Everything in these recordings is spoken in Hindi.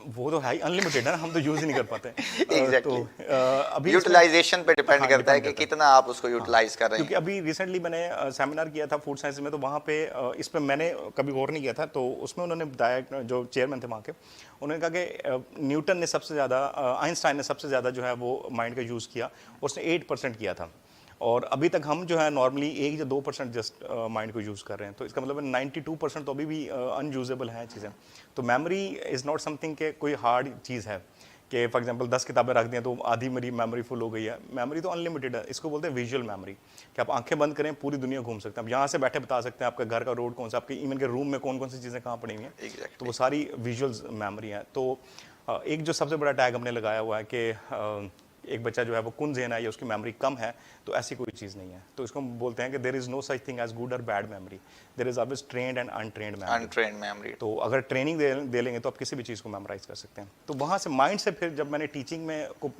वो तो है ही, अनलिमिटेड है ना, हम तो यूज़ ही नहीं कर पाते। एग्जैक्टली। अभी इसमें यूटिलाइजेशन पे डिपेंड हाँ, करता है डिपेंड कि करता है। कितना आप उसको हाँ, यूटिलाइज कर रहे क्योंकि हैं। अभी रिसेंटली मैंने सेमिनार किया था फूड साइंस में, तो वहाँ पे इस पे मैंने कभी गौर नहीं किया था, तो उसमें उन्होंने बताया, जो चेयरमैन थे वहाँ के, उन्होंने कहा कि न्यूटन ने सबसे ज़्यादा, आइंस्टाइन ने सबसे ज़्यादा जो है वो माइंड का यूज़ किया, उसने 8% किया था। और अभी तक हम जो है नॉर्मली 1 या 2% जस्ट माइंड को यूज़ कर रहे हैं, तो इसका मतलब 92% तो अभी भी अनयूजेबल हैं चीज़ें। तो मेमोरी इज़ नॉट समथिंग के कोई हार्ड चीज़ है कि फॉर एग्जांपल 10 किताबें रख दी तो आधी मेरी मेमोरी फुल हो गई है। मेमोरी तो अनलिमिटेड है, इसको बोलते हैं विजुअल मेमोरी, कि आप आंखें बंद करें पूरी दुनिया घूम सकते हैं, आप यहाँ से बैठे बता सकते हैं आपका घर का रोड कौन सा, आपके इवन के रूम में कौन कौन सी चीज़ें कहाँ पड़ी हुई हैं। तो एग्जैक्टली। वो सारी विजुअल्स मेमोरी है। तो एक जो सबसे बड़ा टैग हमने लगाया हुआ है कि एक बच्चा जो है वो कुंजेन है या उसकी मेमोरी कम है, तो ऐसी कोई चीज़ नहीं है। तो इसको हम बोलते हैं कि there is no such thing as good और bad memory, there is always trained and untrained memory. Untrained memory. तो अगर ट्रेनिंग दे लेंगे तो आप किसी भी चीज़ को मेमोराइज कर सकते हैं। तो वहाँ से माइंड से फिर जब मैंने टीचिंग में को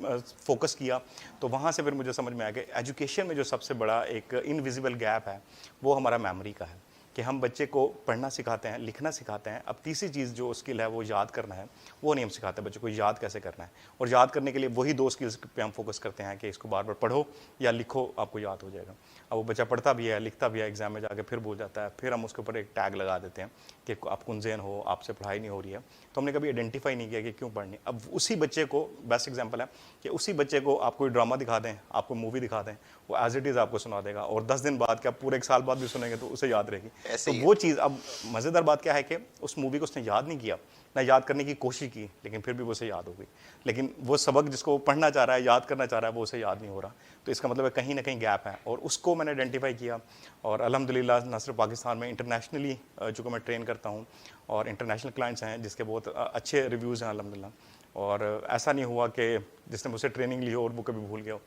फोकस किया, तो वहाँ से फिर मुझे समझ में आया कि एजुकेशन में जो सबसे बड़ा एक इनविजिबल गैप है वो हमारा मेमोरी का है, कि हम बच्चे को पढ़ना सिखाते हैं, लिखना सिखाते हैं, अब तीसरी चीज़ जो स्किल है वो याद करना है, वो नहीं हम सिखाते बच्चे को याद कैसे करना है। और याद करने के लिए वही 2 स्किल्स पे हम फोकस करते हैं कि इसको बार बार पढ़ो या लिखो, आपको याद हो जाएगा। अब वो बच्चा पढ़ता भी है, लिखता भी है, एग्जाम में जाके फिर भूल जाता है, फिर हम उसके ऊपर एक टैग लगा देते हैं कि आप कुंजेन हो, आपसे पढ़ाई नहीं हो रही है। तो हमने कभी आइडेंटिफाई नहीं किया कि क्यों पढ़नी। अब उसी बच्चे को, बेस्ट एग्जाम्पल है कि उसी बच्चे को आप कोई ड्रामा दिखा दें, आपको मूवी दिखा दें, वो एज इट इज़ आपको सुना देगा, और 10 दिन बाद, क्या पूरे 1 साल बाद भी सुनेंगे तो उसे याद रहेगी। ऐसे तो ही है। वो चीज़, अब मज़ेदार बात क्या है कि उस मूवी को उसने याद नहीं किया, ना याद करने की कोशिश की, लेकिन फिर भी वो उसे याद हो गई। लेकिन वो सबक जिसको वो पढ़ना चाह रहा है, याद करना चाह रहा है, वो उसे याद नहीं हो रहा। तो इसका मतलब है कहीं ना कहीं गैप है, और उसको मैंने आइडेंटिफाई किया। और अल्हम्दुलिल्लाह न सिर्फ पाकिस्तान में, इंटरनेशनली चूँकि मैं ट्रेन करता हूँ, और इंटरनेशनल क्लाइंट्स हैं जिसके बहुत अच्छे रिव्यूज़ हैं अल्हम्दुलिल्लाह। और ऐसा नहीं हुआ कि जिसने मुझसे ट्रेनिंग ली हो और वो कभी भूल गया हो।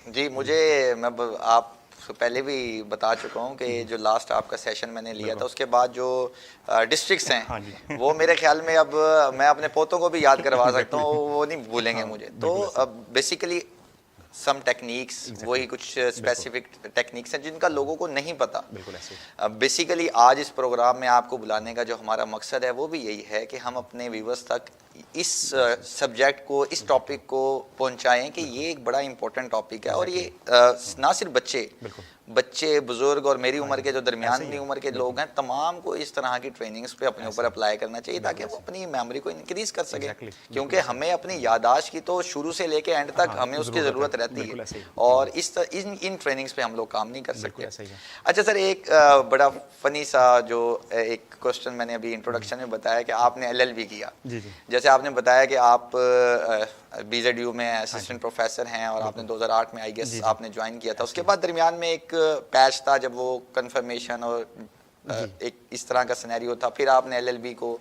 जी, मुझे आप पहले भी बता चुका हूँ कि जो लास्ट आपका सेशन मैंने लिया था, बिल्कुल। उसके बाद जो डिस्ट्रिक्ट्स हाँ हैं, जी। वो मेरे ख्याल में अब मैं अपने पोतों को भी याद करवा सकता एग्जैक्टली। हूँ, वो नहीं भूलेंगे हाँ, मुझे। तो बिल्कुल ऐसे ही। अब बेसिकली सम टेक्निक्स, एग्जैक्टली। वही कुछ बिल्कुल। स्पेसिफिक टेक्निक्स हैं जिनका लोगों को नहीं पता। बिल्कुल ऐसे ही। बेसिकली आज इस प्रोग्राम में आपको बुलाने का जो हमारा मकसद है वो भी यही है कि हम अपने व्यूवर्स तक इस सब्जेक्ट को, इस टॉपिक को पहुंचाएं कि ये एक बड़ा इंपॉर्टेंट टॉपिक है, और ये एग्जैक्टली। ना सिर्फ बिल्कुल। बच्चे, बुजुर्ग और मेरी हाँ उम्र जी, के जो ऐसे ही दरमियानी है। उम्र के लोग बिल्कुल हैं, तमाम को इस तरह की ट्रेनिंग्स पे अपने ऊपर ऐसे ही। अप्लाई करना चाहिए, ताकि बिल्कुल वो ऐसे अपनी मेमोरी को इंक्रीज कर ही। सके। एग्जैक्टली, बिल्कुल क्योंकि ऐसे हमें अपनी ही। यादाश्त की तो शुरू से लेके एंड तक हाँ, हमें उसकी ज़रूरत है। ज़रूरत रहती है, बिल्कुल ऐसे ही। और इन ट्रेनिंग्स पे हम लोग काम नहीं कर बिल्कुल सकते। ऐसे ही है। अच्छा सर, एक बड़ा फनी सा जो एक क्वेश्चन मैंने अभी इंट्रोडक्शन में बताया कि आपने एलएलबी किया। जी, जी। जैसे आपने बताया कि आप बीजेडयू में हाँ जी, असिस्टेंट प्रोफेसर हैं, और आपने बिल्कुल। 2008 में आई गेस जी, जी। आपने ज्वाइन किया था। ऐसे उसके ही बाद दरमियान में एक पैच था जब वो कंफर्मेशन और है। जी। एक इस तरह का सिनेरियो था, फिर आपने एलएलबी को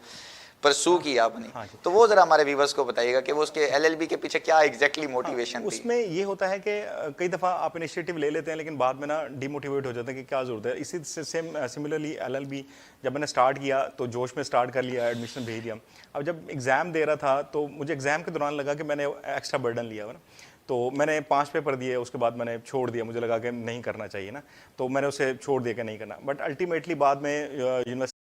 परसू किया अपनी। हाँ जी। तो वो जरा हमारे व्यूवर्स को बताइएगा कि वो उसके एलएलबी के पीछे क्या एग्जैक्टली हाँ, मोटिवेशन थी। उसमें ये होता है कि कई दफ़ा आप इनिशिएटिव ले लेते हैं, लेकिन बाद में ना डिमोटिवेट हो जाते हैं कि क्या ज़रूरत है। इसी से सेम सिमिलरली एलएलबी जब मैंने स्टार्ट किया तो जोश में स्टार्ट कर लिया, एडमिशन भेज दिया। अब जब एग्ज़ाम दे रहा था तो मुझे एग्ज़ाम के दौरान लगा कि मैंने एक्स्ट्रा बर्डन लिया हुआ ना, तो मैंने 5 पेपर दिए, उसके बाद मैंने छोड़ दिया, मुझे लगा कि नहीं करना चाहिए ना, तो मैंने उसे छोड़ दिया कि नहीं करना। बट अल्टीमेटली बाद में यूनिवर्सिटी